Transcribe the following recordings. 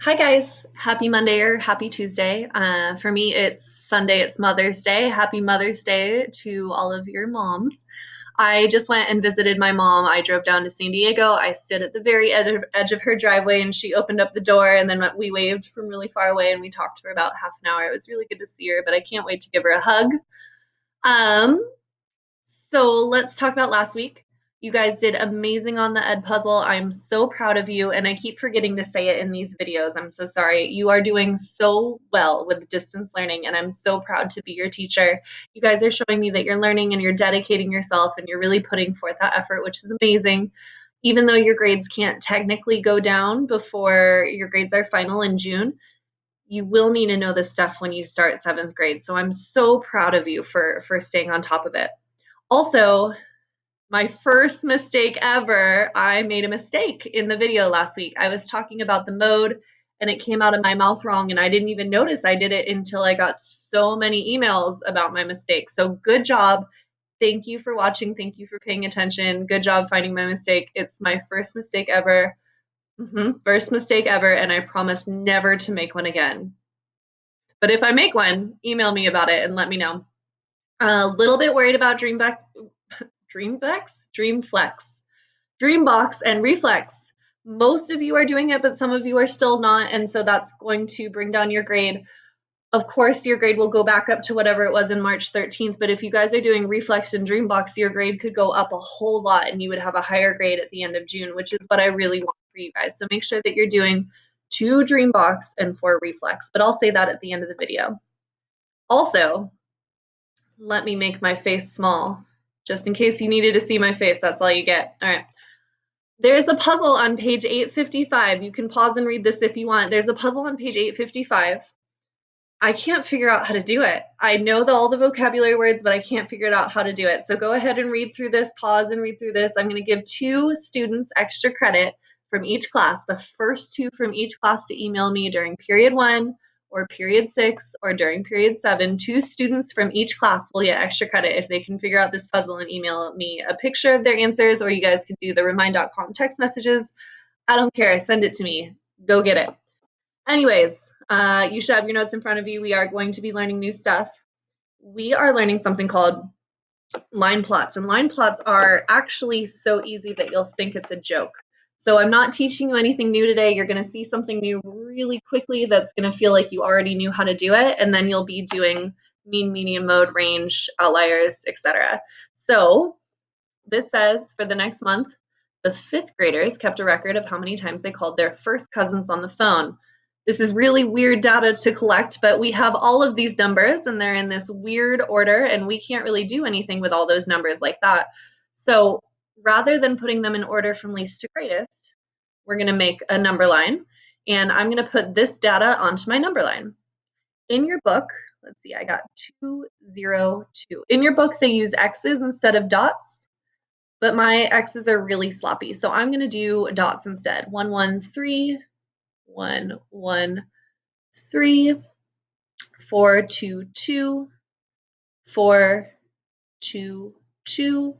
Hi guys, happy Monday or happy Tuesday. For me, it's Sunday, it's Mother's Day. Happy Mother's Day to all of your moms. I just went and visited my mom. I drove down to San Diego. I stood at the very edge of her driveway and she opened up the door and then we waved from really far away and we talked for about half an hour. It was really good to see her, but I can't wait to give her a hug. Um, so let's talk about last week. You guys did amazing on the Ed puzzle. I'm so proud of you, and I keep forgetting to say it in these videos. I'm so sorry. You are doing so well with distance learning, and I'm so proud to be your teacher. You guys are showing me that you're learning and you're dedicating yourself and you're really putting forth that effort, which is amazing. Even though your grades can't technically go down before your grades are final in June, you will need to know this stuff when you start 7th grade. So I'm so proud of you for staying on top of it. Also, my first mistake ever, I made a mistake in the video last week. I was talking about the mode and it came out of my mouth wrong and I didn't even notice I did it until I got so many emails about my mistake. So good job. Thank you for watching. Thank you for paying attention. Good job finding my mistake. It's my first mistake ever. First mistake ever, and I promise never to make one again. But if I make one, email me about it and let me know. A little bit worried about Dreamflex, Dreambox, and Reflex. Most of you are doing it, but some of you are still not, and so that's going to bring down your grade. Of course, your grade will go back up to whatever it was in March 13th, but if you guys are doing Reflex and Dreambox, your grade could go up a whole lot and you would have a higher grade at the end of June, which is what I really want for you guys. So make sure that you're doing 2 Dreambox and 4 Reflex, but I'll say that at the end of the video. Also, let me make my face small, just in case you needed to see my face. That's all you get. All right. There's a puzzle on page 855. You can pause and read this if you want. There's a puzzle on page 855. I can't figure out how to do it. I know all the vocabulary words, but I can't figure out how to do it. So go ahead and read through this, pause and read through this. I'm going to give 2 students extra credit from each class, the first 2 from each class to email me during period 1 or period 6 or during period 7. 2 students from each class will get extra credit if they can figure out this puzzle and email me a picture of their answers, or you guys can do the remind.com text messages. I don't care. Send it to me. Go get it. Anyways, you should have your notes in front of you. We are going to be learning new stuff. We are learning something called line plots, and line plots are actually so easy that you'll think it's a joke. So I'm not teaching you anything new today. You're going to see something new really quickly that's going to feel like you already knew how to do it, and then you'll be doing mean, median, mode, range, outliers, etc. So this says for the next month, the 5th graders kept a record of how many times they called their first cousins on the phone. This is really weird data to collect, but we have all of these numbers and they're in this weird order and we can't really do anything with all those numbers like that. So rather than putting them in order from least to greatest, we're going to make a number line and I'm going to put this data onto my number line. In your book, let's see, I got 202. In your book, they use X's instead of dots, but my X's are really sloppy. So I'm going to do dots instead. 1, 1, 3, 1, 1, 3, 4, 2, 2, 4, 2, 2.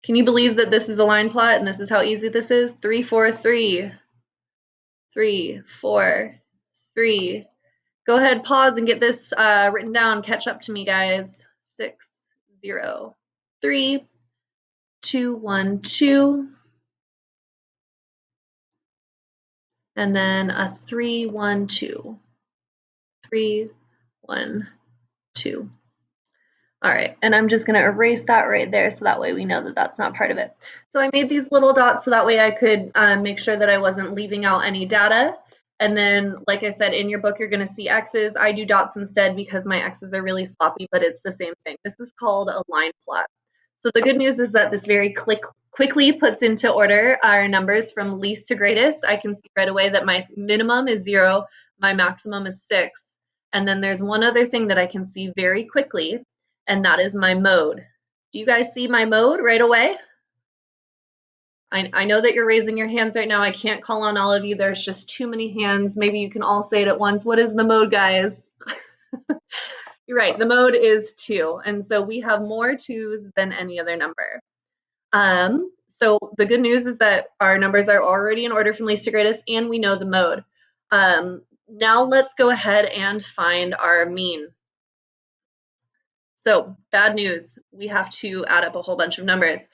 Can you believe that this is a line plot and this is how easy this is? 3, 4, 3, 3, 4, 3. Go ahead, pause and get this written down. Catch up to me, guys. 6, 0, 3, 2, 1, 2. And then a 3, 1, 2. 3, 1, 2. All right, and I'm just gonna erase that right there so that way we know that that's not part of it. So I made these little dots so that way I could make sure that I wasn't leaving out any data. And then, like I said, in your book, you're gonna see X's. I do dots instead because my X's are really sloppy, but it's the same thing. This is called a line plot. So the good news is that this very quickly puts into order our numbers from least to greatest. I can see right away that my minimum is 0, my maximum is 6. And then there's one other thing that I can see very quickly, and that is my mode. Do you guys see my mode right away? I know that you're raising your hands right now. I can't call on all of you. There's just too many hands. Maybe you can all say it at once. What is the mode, guys? You're right. The mode is 2. And so we have more 2s than any other number. So the good news is that our numbers are already in order from least to greatest, and we know the mode. Now let's go ahead and find our mean. So bad news, we have to add up a whole bunch of numbers.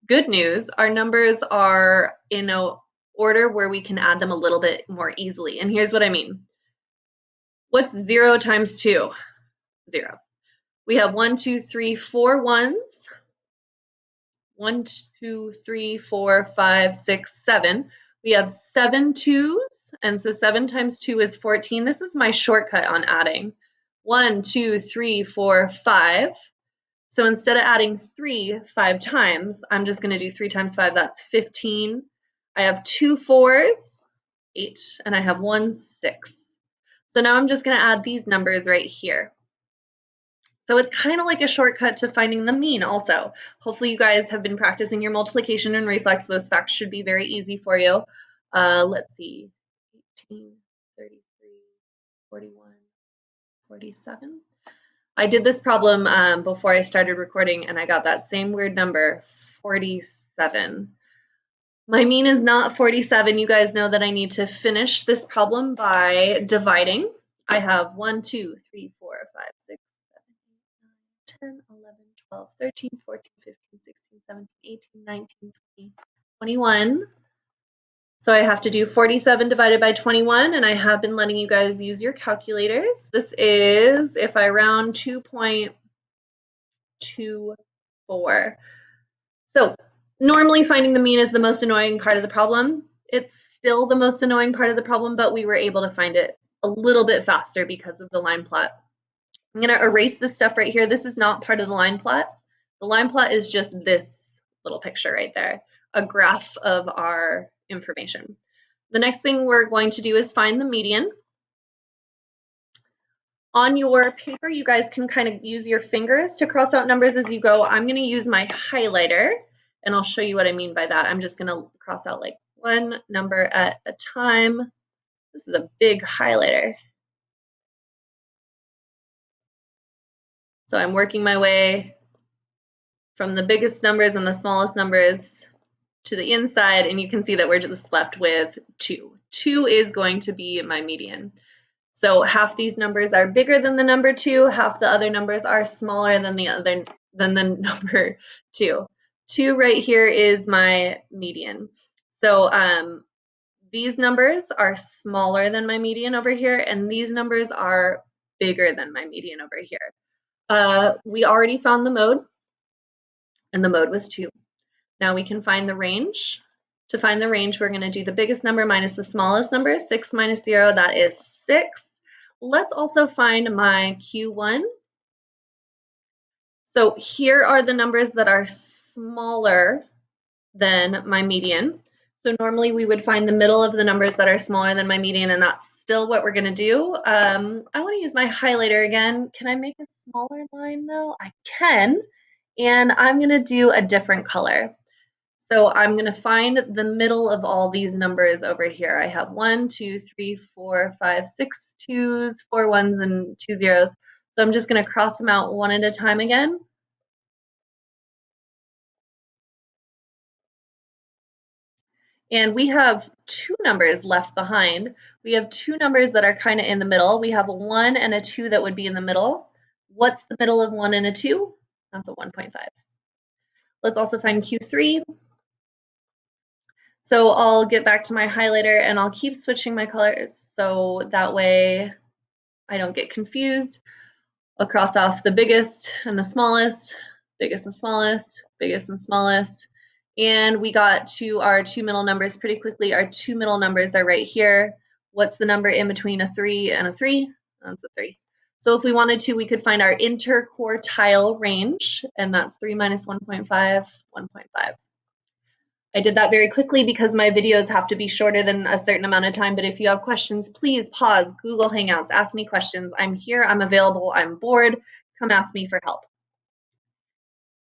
Good news, our numbers are in an order where we can add them a little bit more easily. And here's what I mean. What's 0 times 2? 0. We have 1, 2, 3, 4 ones. 1, 2, 3, 4, 5, 6, 7. We have 7 twos, and so 7 times 2 is 14. This is my shortcut on adding. 1, 2, 3, 4, 5. So instead of adding 3 5 times, I'm just going to do 3 times 5. That's 15. I have 2 4s, 8, and I have 1 6. So now I'm just going to add these numbers right here. So it's kind of like a shortcut to finding the mean also. Hopefully you guys have been practicing your multiplication and reflex. Those facts should be very easy for you. Let's see, 18, 33, 41, 47. I did this problem before I started recording and I got that same weird number, 47. My mean is not 47. You guys know that I need to finish this problem by dividing. I have 1, 2, 3, 4, 5, 6, 7, 8, 9, 10, 11, 12, 13, 14, 15, 16, 17, 18, 19, 20, 21. So I have to do 47 divided by 21, and I have been letting you guys use your calculators. This is, if I round, 2.24. So normally finding the mean is the most annoying part of the problem. It's still the most annoying part of the problem, but we were able to find it a little bit faster because of the line plot. I'm going to erase this stuff right here. This is not part of the line plot. The line plot is just this little picture right there, a graph of our information. The next thing we're going to do is find the median. On your paper, you guys can kind of use your fingers to cross out numbers as you go. I'm going to use my highlighter, and I'll show you what I mean by that. I'm just going to cross out like one number at a time. This is a big highlighter. So I'm working my way from the biggest numbers and the smallest numbers to the inside, and you can see that we're just left with 2. 2 is going to be my median. So half these numbers are bigger than the number 2, half the other numbers are smaller than the number 2. 2 right here is my median. So these numbers are smaller than my median over here, and these numbers are bigger than my median over here. We already found the mode, and the mode was 2. Now we can find the range. To find the range, we're going to do the biggest number minus the smallest number. 6 minus 0, that is 6. Let's also find my Q1. So here are the numbers that are smaller than my median. So normally we would find the middle of the numbers that are smaller than my median, and that's still what we're going to do. I want to use my highlighter again. Can I make a smaller line though? I can, and I'm going to do a different color. So I'm going to find the middle of all these numbers over here. I have 1, 2, 3, 4, 5, 6 twos, 4 ones, and 2 zeros. So I'm just going to cross them out one at a time again. And we have 2 numbers left behind. We have 2 numbers that are kind of in the middle. We have a 1 and a 2 that would be in the middle. What's the middle of 1 and a 2? That's a 1.5. Let's also find Q3. So I'll get back to my highlighter and I'll keep switching my colors so that way I don't get confused. I'll cross off the biggest and the smallest, biggest and smallest, biggest and smallest. And we got to our 2 middle numbers pretty quickly. Our 2 middle numbers are right here. What's the number in between a 3 and a 3? That's a 3. So if we wanted to, we could find our interquartile range, and that's 3 minus 1.5, 1.5. I did that very quickly because my videos have to be shorter than a certain amount of time, but if you have questions, please pause, Google Hangouts, ask me questions. I'm here, I'm available, I'm bored, come ask me for help.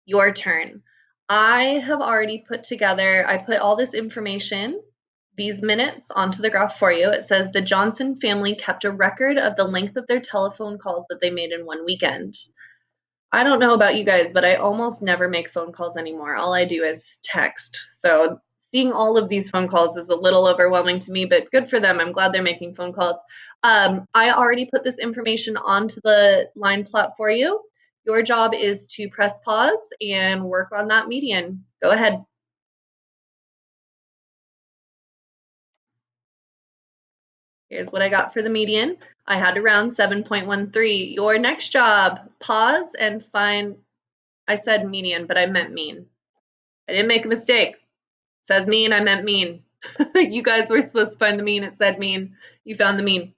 Your turn. I have already put together, I put all this information, these minutes onto the graph for you. It says the Johnson family kept a record of the length of their telephone calls that they made in one weekend. I don't know about you guys, but I almost never make phone calls anymore. All I do is text. So seeing all of these phone calls is a little overwhelming to me, but good for them. I'm glad they're making phone calls. I already put this information onto the line plot for you. Your job is to press pause and work on that median. Go ahead. Here's what I got for the median. I had to round 7.13. Your next job, pause and find, I said median, but I meant mean. I didn't make a mistake. It says mean, I meant mean. You guys were supposed to find the mean, it said mean. You found the mean.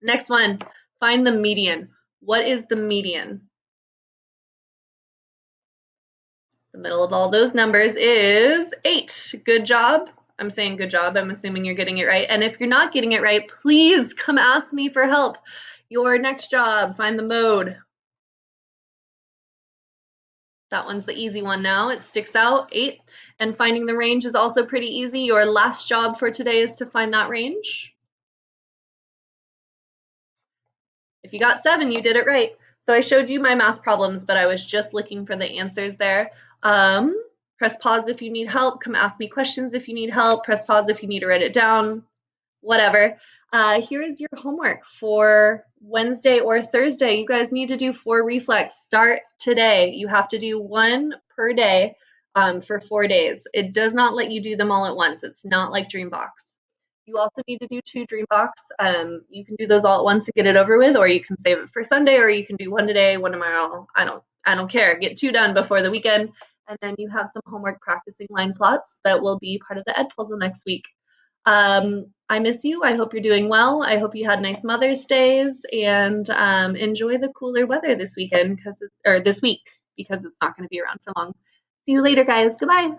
Next one, find the median. What is the median? The middle of all those numbers is 8. Good job. I'm saying good job. I'm assuming you're getting it right. And if you're not getting it right, please come ask me for help. Your next job, find the mode. That one's the easy one now. It sticks out, 8. And finding the range is also pretty easy. Your last job for today is to find that range. If you got 7, you did it right. So I showed you my math problems, but I was just looking for the answers there. Press pause if you need help. Come ask me questions if you need help. Press pause if you need to write it down, whatever. Here is your homework for Wednesday or Thursday. You guys need to do 4 reflex. Start today. You have to do 1 per day for 4 days. It does not let you do them all at once. It's not like Dreambox. You also need to do 2 Dreambox. You can do those all at once to get it over with, or you can save it for Sunday, or you can do 1 today, 1 tomorrow. I don't care. Get 2 done before the weekend, and then you have some homework practicing line plots that will be part of the Ed puzzle next week. I miss you. I hope you're doing well. I hope you had nice Mother's Days, and enjoy the cooler weather this weekend or this week, because it's not going to be around for long. See you later, guys. Goodbye.